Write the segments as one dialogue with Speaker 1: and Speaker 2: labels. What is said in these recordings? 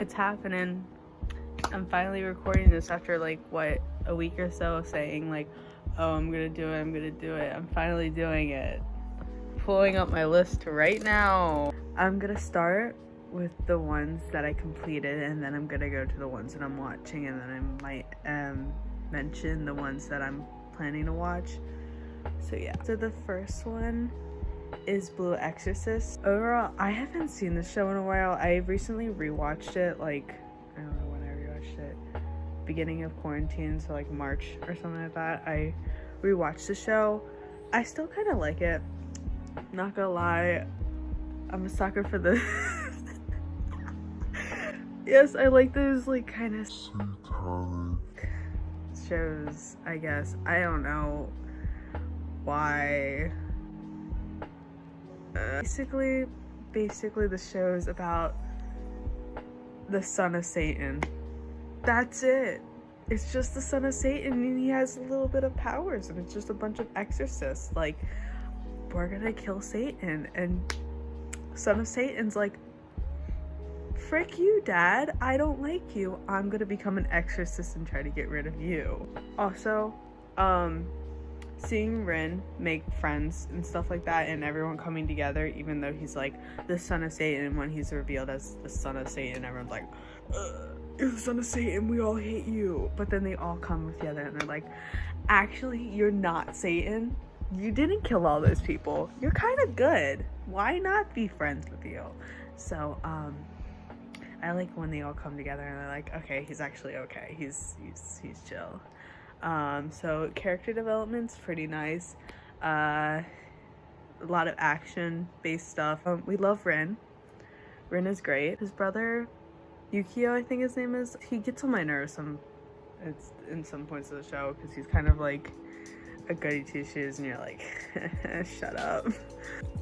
Speaker 1: It's happening. I'm finally recording this after like what, a week or so of saying like, oh, I'm gonna do it. I'm finally doing it. Pulling up my list right now. I'm gonna start with the ones that I completed, and then I'm gonna go to the ones that I'm watching, and then I might mention the ones that I'm planning to watch. So yeah. So the first one is Blue Exorcist. Overall, I haven't seen this show in a while. I recently rewatched it, like, I don't know when I rewatched it. Beginning of quarantine, so like March or something like that. I rewatched the show. I still kind of like it. Not gonna lie, I'm a sucker for the yes, I like those like kind of satanic shows, I guess. I don't know why. Basically the show is about the son of Satan. That's it. It's just the son of Satan, and he has a little bit of powers, and it's just a bunch of exorcists. Like, we're gonna kill Satan, and son of Satan's like, frick you, dad, I don't like you, I'm gonna become an exorcist and try to get rid of you. Also, seeing Rin make friends and stuff like that, and everyone coming together, even though he's like the son of Satan, and when he's revealed as the son of Satan, everyone's like, you're the son of Satan, we all hate you. But then they all come together and they're like, actually, you're not Satan. You didn't kill all those people. You're kind of good. Why not be friends with you? So, I like when they all come together and they're like, okay, he's actually okay. He's chill. So character development's pretty nice. A lot of action-based stuff. We love Rin. Rin is great. His brother, Yukio, I think his name is, he gets on my nerves it's in some points of the show, because he's kind of like a goody two-shoes, and you're like, shut up.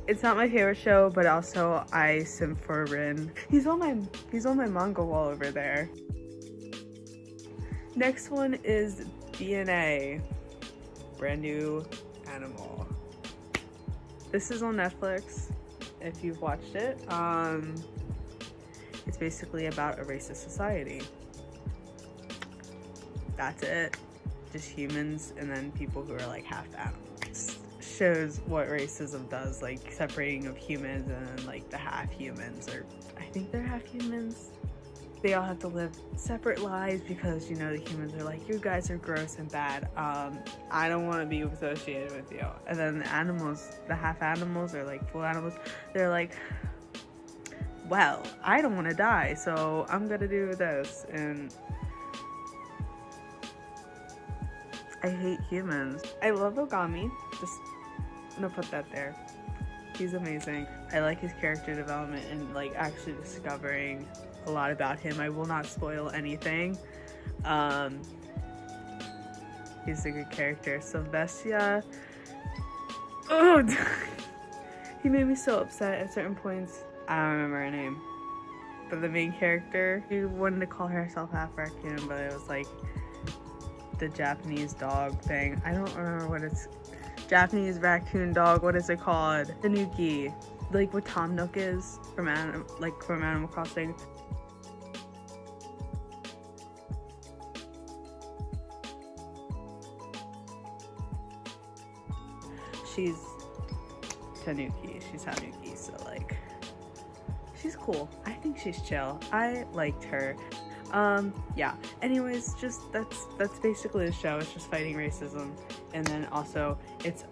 Speaker 1: It's not my favorite show, but also I simp for Rin. He's on my manga wall over there. Next one is DNA, brand new animal. This is on Netflix, if you've watched it. It's basically about a racist society. That's it. Just humans and then people who are like half animals. Shows what racism does, like separating of humans and then like the half humans, or I think they're half humans. They all have to live separate lives because, you know, the humans are like, you guys are gross and bad. I don't want to be associated with you. And then the animals, the half animals or like full animals, they're like, well, I don't want to die, so I'm gonna do this. And I hate humans. I love Ogami. Just gonna put that there. He's amazing. I like his character development and like actually discovering a lot about him. I will not spoil anything. He's a good character. Sylvestia, oh, he made me so upset at certain points. I don't remember her name, but the main character, she wanted to call herself half raccoon, but it was like the Japanese dog thing. I don't remember what it's, Japanese raccoon dog, what is it called? Tanuki, like what Tom Nook is from Animal Crossing. She's Tanuki, she's Tanuki, so like, she's cool. I think she's chill. I liked her. Yeah, anyways, just that's basically the show. It's just fighting racism, and then also it's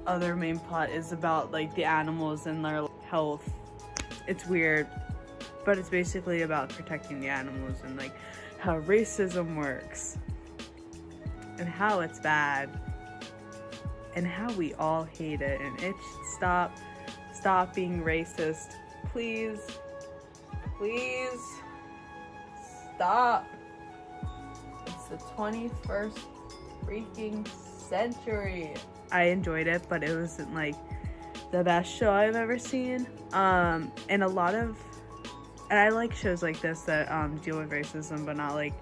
Speaker 1: other main plot is about like the animals and their health. It's weird, but it's basically about protecting the animals and like how racism works and how it's bad and how we all hate it, and it should stop being racist, please stop. It's the 21st freaking century. I enjoyed it, but it wasn't like the best show I've ever seen. And I like shows like this that deal with racism, but not like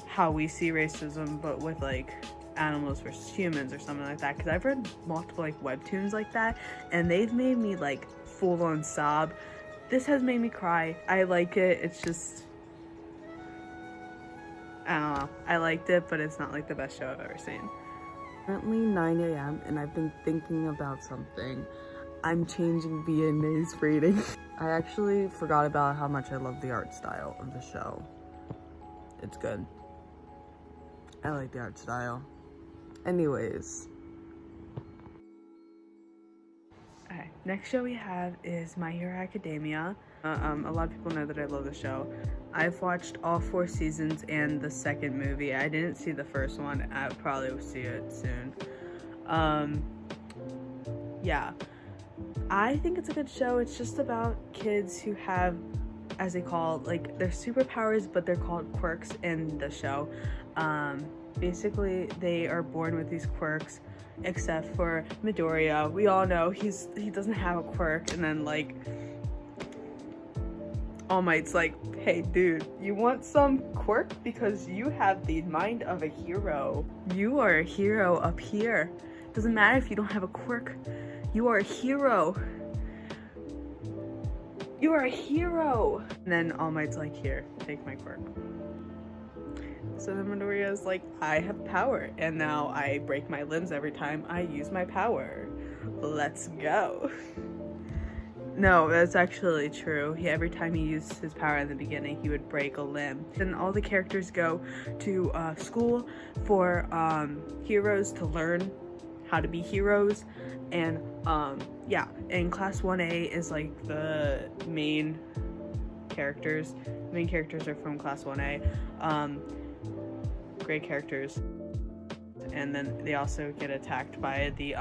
Speaker 1: how we see racism, but with like animals versus humans or something like that, because I've read multiple like webtoons like that, and they've made me like full on sob This has made me cry. I like it. It's just, I don't know. I liked it, but it's not like the best show I've ever seen. Currently 9 a.m. and I've been thinking about something. I'm changing VNA's rating. I actually forgot about how much I love the art style of the show. It's good. I like the art style. Anyways. Okay, next show we have is My Hero Academia. A lot of people know that I love the show. I've watched all 4 seasons and the second movie. I didn't see the first one. I'll probably see it soon. Yeah. I think it's a good show. It's just about kids who have, as they call, like, their superpowers, but they're called quirks in the show. Basically, they are born with these quirks, except for Midoriya. We all know he doesn't have a quirk, and then, like, All Might's like, hey, dude, you want some quirk? Because you have the mind of a hero. You are a hero up here. Doesn't matter if you don't have a quirk. You are a hero. You are a hero. And then All Might's like, here, take my quirk. So then Midoriya's like, I have power, and now I break my limbs every time I use my power. Let's go. No, that's actually true. Every time he used his power in the beginning, he would break a limb. Then all the characters go to school for heroes to learn how to be heroes. And yeah, and class 1A is like the main characters. The main characters are from class 1A. Great characters. And then they also get attacked by the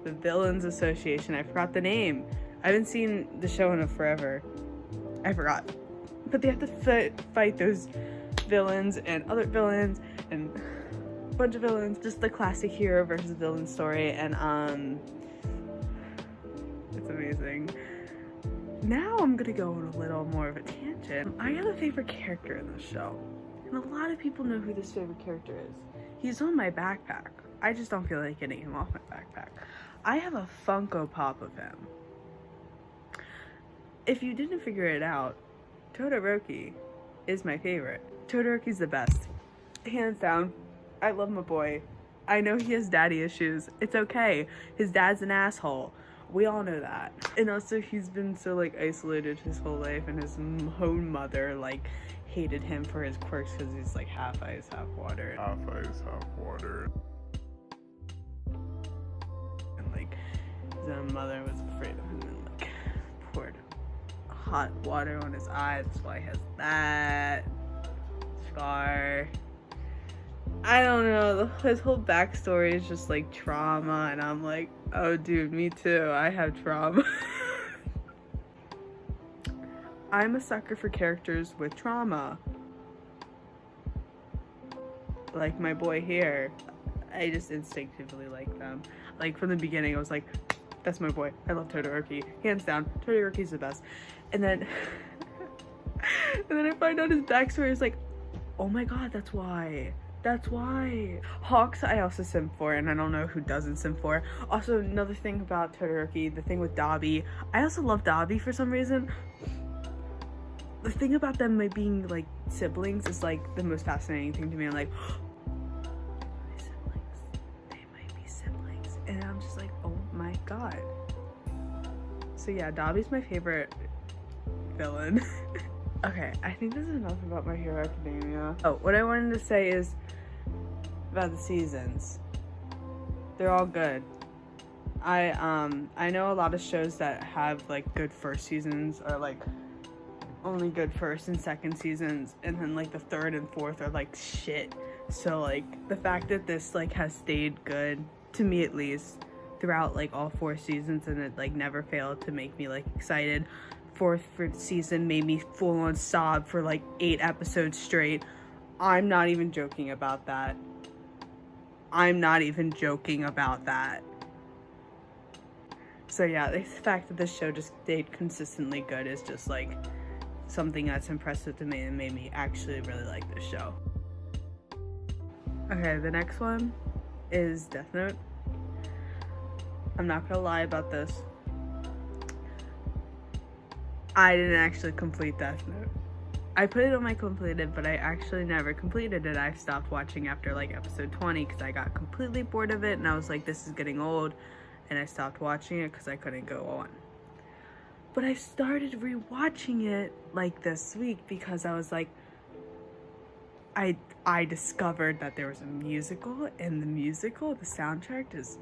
Speaker 1: Villains Association. I forgot the name. I haven't seen the show in forever. I forgot. But they have to fight those villains and other villains and a bunch of villains. Just the classic hero versus villain story, and it's amazing. Now I'm gonna go on a little more of a tangent. I have a favorite character in the show, and a lot of people know who this favorite character is. He's on my backpack. I just don't feel like getting him off my backpack. I have a Funko Pop of him. If you didn't figure it out, Todoroki is my favorite. Todoroki's the best. Hands down. I love my boy. I know he has daddy issues. It's okay. His dad's an asshole. We all know that. And also he's been so like isolated his whole life, and his own mother like hated him for his quirks because he's like half ice, half water. Half ice, half water. And like his own mother was afraid of him and like poured hot water on his eye. That's why he has that scar. I don't know, his whole backstory is just like trauma, and I'm like, oh dude, me too, I have trauma. I'm a sucker for characters with trauma. Like my boy here, I just instinctively like them. Like from the beginning I was like, that's my boy, I love Todoroki, hands down, Todoroki's the best. And then I find out his backstory is like, oh my god, that's why. That's why. Hawks I also sim for, and I don't know who doesn't sim for. Also, another thing about Todoroki, the thing with Dabi. I also love Dabi for some reason. The thing about them like being like siblings is like the most fascinating thing to me. I'm like, my siblings, they might be siblings. And I'm just like, oh my god. So yeah, Dabi's my favorite villain. Okay, I think this is enough about My Hero Academia. Oh, what I wanted to say is about the seasons. They're all good. I know a lot of shows that have like good first seasons are like only good first and second seasons, and then like the third and fourth are like shit. So like the fact that this like has stayed good, to me at least, throughout like all 4 seasons, and it like never failed to make me like excited. 4th season made me full on sob for like 8 episodes straight. I'm not even joking about that. I'm not even joking about that. So yeah, the fact that this show just stayed consistently good is just like something that's impressive to me and made me actually really like this show. Okay, the next one is Death Note. I'm not gonna lie about this. I didn't actually complete Death Note. I put it on my completed, but I actually never completed it. I stopped watching after like episode 20 because I got completely bored of it and I was like, this is getting old, and I stopped watching it because I couldn't go on. But I started rewatching it like this week because I was like, I discovered that there was a musical, and the musical, the soundtrack is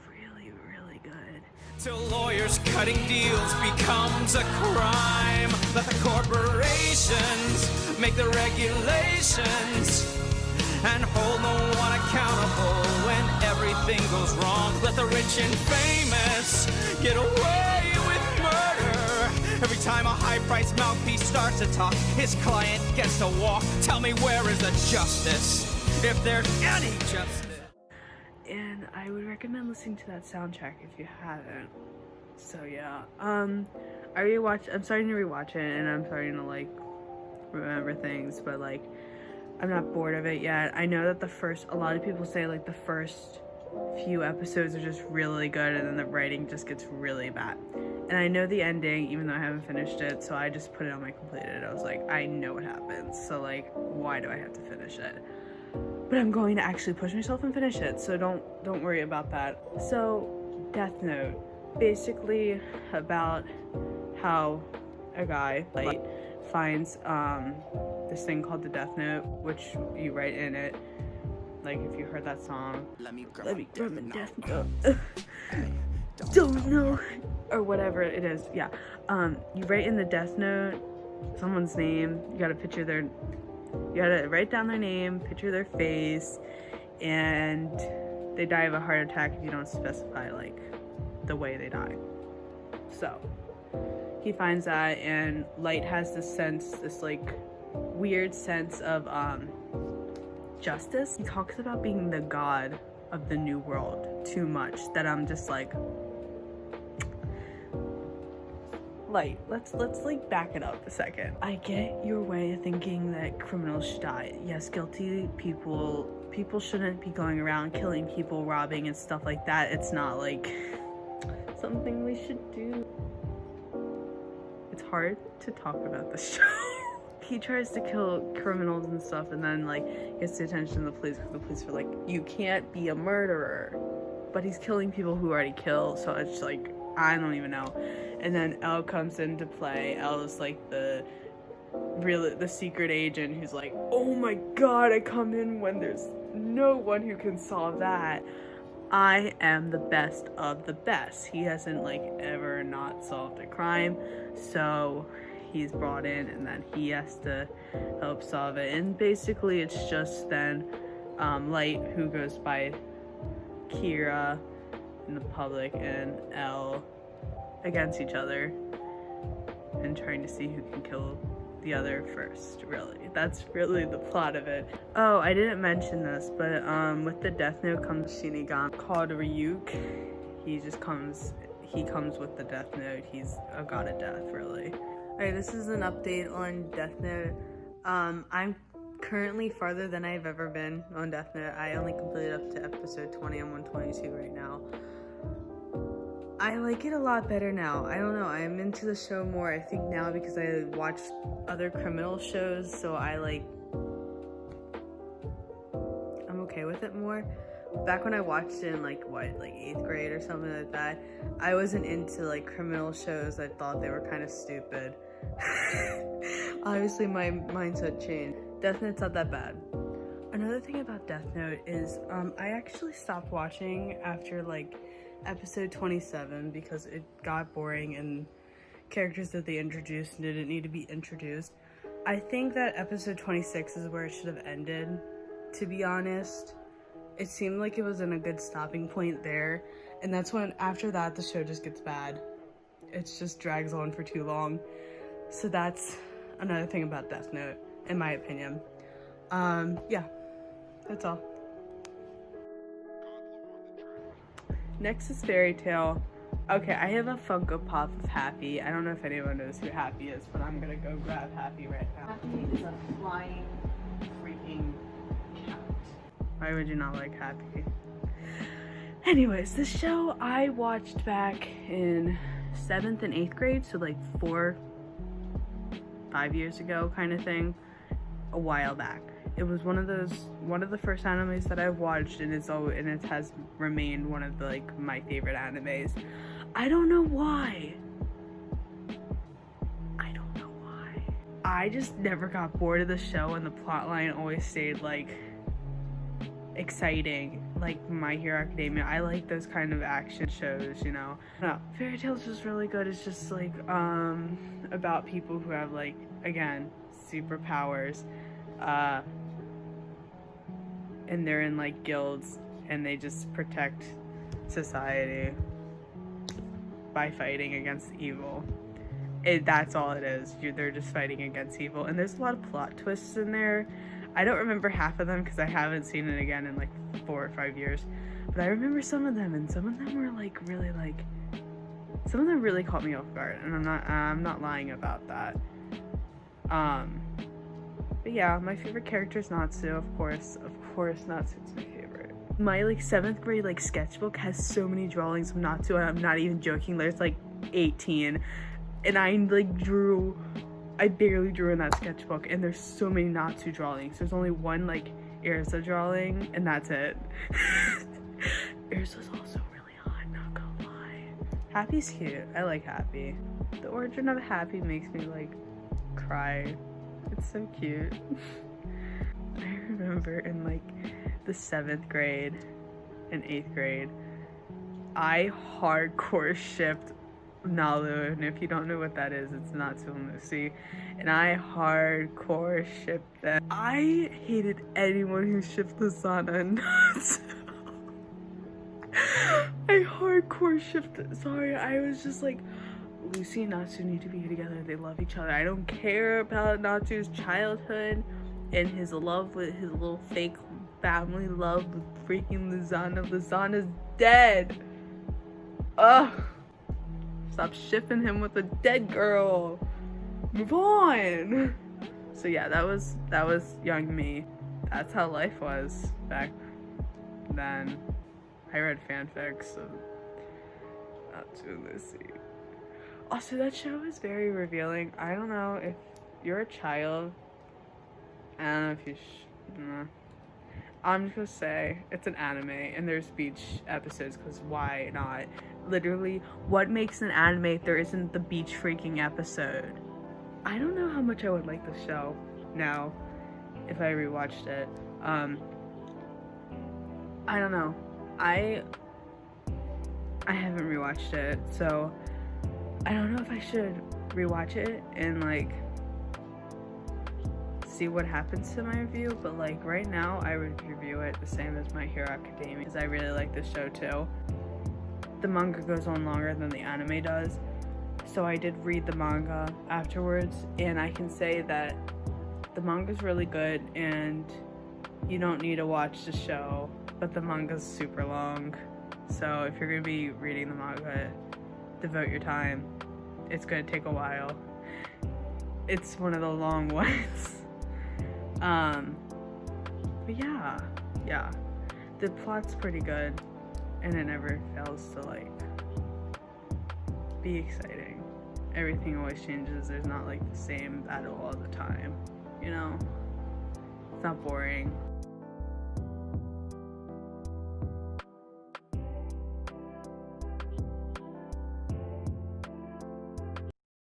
Speaker 1: really, really good.
Speaker 2: Till lawyers cutting deals becomes a crime. Let the corporations make the regulations and hold no one accountable when everything goes wrong. Let the rich and famous get away with murder. Every time a high-priced mouthpiece starts to talk, his client gets to walk. Tell me, where is the justice, if there's any justice?
Speaker 1: And I would recommend listening to that soundtrack if you haven't. So yeah, I'm starting to rewatch it, and I'm starting to like remember things, but like I'm not bored of it yet. I know that a lot of people say like the first few episodes are just really good, and then the writing just gets really bad. And I know the ending, even though I haven't finished it, so I just put it on my completed. I was like, I know what happens, so like, why do I have to finish it? But I'm going to actually push myself and finish it, so don't worry about that. So, Death Note, basically about how a guy like finds this thing called the Death Note, which you write in it. Like if you heard that song, let me grab a Death Note. Don't know, or whatever it is. Yeah, you write in the Death Note someone's name. You gotta write down their name, picture their face, and they die of a heart attack if you don't specify like the way they die. So he finds that, and Light has this like weird sense of justice. He talks about being the god of the new world too much, that I'm just like, Light, let's like back it up a second. I get your way of thinking that criminals should die. Yes, guilty people shouldn't be going around killing people, robbing and stuff like that. It's not like something we should do. It's hard to talk about this show. He tries to kill criminals and stuff, and then like gets the attention of the police because the police are like, you can't be a murderer. But he's killing people who already killed, so it's like, I don't even know. And then Elle comes into play. Elle is like the secret agent who's like, oh my god, I come in when there's no one who can solve that. I am the best of the best. He hasn't like ever not solved a crime, so he's brought in, and then he has to help solve it. And basically it's just then Light, who goes by Kira in the public, and Elle against each other and trying to see who can kill the other first. Really, that's really the plot of it. Oh, I didn't mention this, but with the Death Note comes a Shinigami called Ryuk. He comes with the Death Note. He's a god of death, really. Alright, this is an update on Death Note. I'm currently farther than I've ever been on Death Note. I only completed up to episode 20. I'm on 22 right now. I like it a lot better now. I don't know, I'm into the show more, I think now, because I watch other criminal shows, so I'm okay with it more. Back when I watched it in like 8th grade or something like that, I wasn't into like criminal shows. I thought they were kind of stupid. Obviously my mindset changed. Death Note's not that bad. Another thing about Death Note is I actually stopped watching after like episode 27 because it got boring and characters that they introduced didn't need to be introduced. I think that episode 26 is where it should have ended, to be honest. It seemed like it was in a good stopping point there, and that's when after that the show just gets bad. It just drags on for too long. So that's another thing about Death Note, in my opinion. Yeah, that's all. Next is Fairy Tail. Okay, I have a Funko Pop of Happy. I don't know if anyone knows who Happy is, but I'm gonna go grab Happy right now. Happy is a flying freaking cat. Why would you not like Happy? Anyways, this show I watched back in 7th and 8th grade, so like 5 years ago kind of thing, a while back. It was one of the first animes that I've watched, and it has remained one of the like my favorite animes. I don't know why. I just never got bored of the show, and the plotline always stayed like exciting, like My Hero Academia. I like those kind of action shows, you know. No, Fairy Tail's just really good. It's just like about people who have like, again, superpowers, and they're in like guilds, and they just protect society by fighting against evil. That's all it is. They're just fighting against evil, and there's a lot of plot twists in there. I don't remember half of them because I haven't seen it again in like 4 or 5 years, but I remember some of them, and some of them were like really like, some of them really caught me off guard, and I'm not lying about that. But yeah, my favorite character is Natsu, of course Natsu's my favorite. My like 7th grade like sketchbook has so many drawings of Natsu, and I'm not even joking. There's like 18. And I barely drew in that sketchbook, and there's so many Natsu drawings. There's only one like Erza drawing, and that's it. Erza's also really hot, not gonna lie. Happy's cute. I like Happy. The origin of Happy makes me like cry. It's so cute. I remember in like the 7th grade and 8th grade, I hardcore shipped Nalu, and if you don't know what that is, it's Natsu and Lucy, and I hardcore shipped them. I hated anyone who shipped Lasana and Natsu. I hardcore shipped it. Sorry, I was just like, Lucy and Natsu need to be together. They love each other. I don't care about Natsu's childhood and his love with his little fake family love with freaking Lasana. Lasana's dead. Ugh. Stop shipping him with a dead girl. Move on. So yeah, that was young me. That's how life was back then. I read fanfics of Natsu and Lucy. Also, that show is very revealing. I don't know if you're a child. I don't know if you I'm just gonna say it's an anime, and there's beach episodes, because why not? Literally, what makes an anime if there isn't the beach freaking episode? I don't know how much I would like the show now if I rewatched it. I don't know. I haven't rewatched it, so I don't know if I should rewatch it and like see what happens to my review, but like right now I would review it the same as My Hero Academia, because I really like this show too. The manga goes on longer than the anime does, so I did read the manga afterwards, and I can say that the manga's really good, and you don't need to watch the show, but the manga's super long, so if you're gonna be reading the manga, devote your time. It's gonna take a while. It's one of the long ones. But yeah, the plot's pretty good, and it never fails to like be exciting. Everything always changes. There's not like the same battle all the time, you know? It's not boring.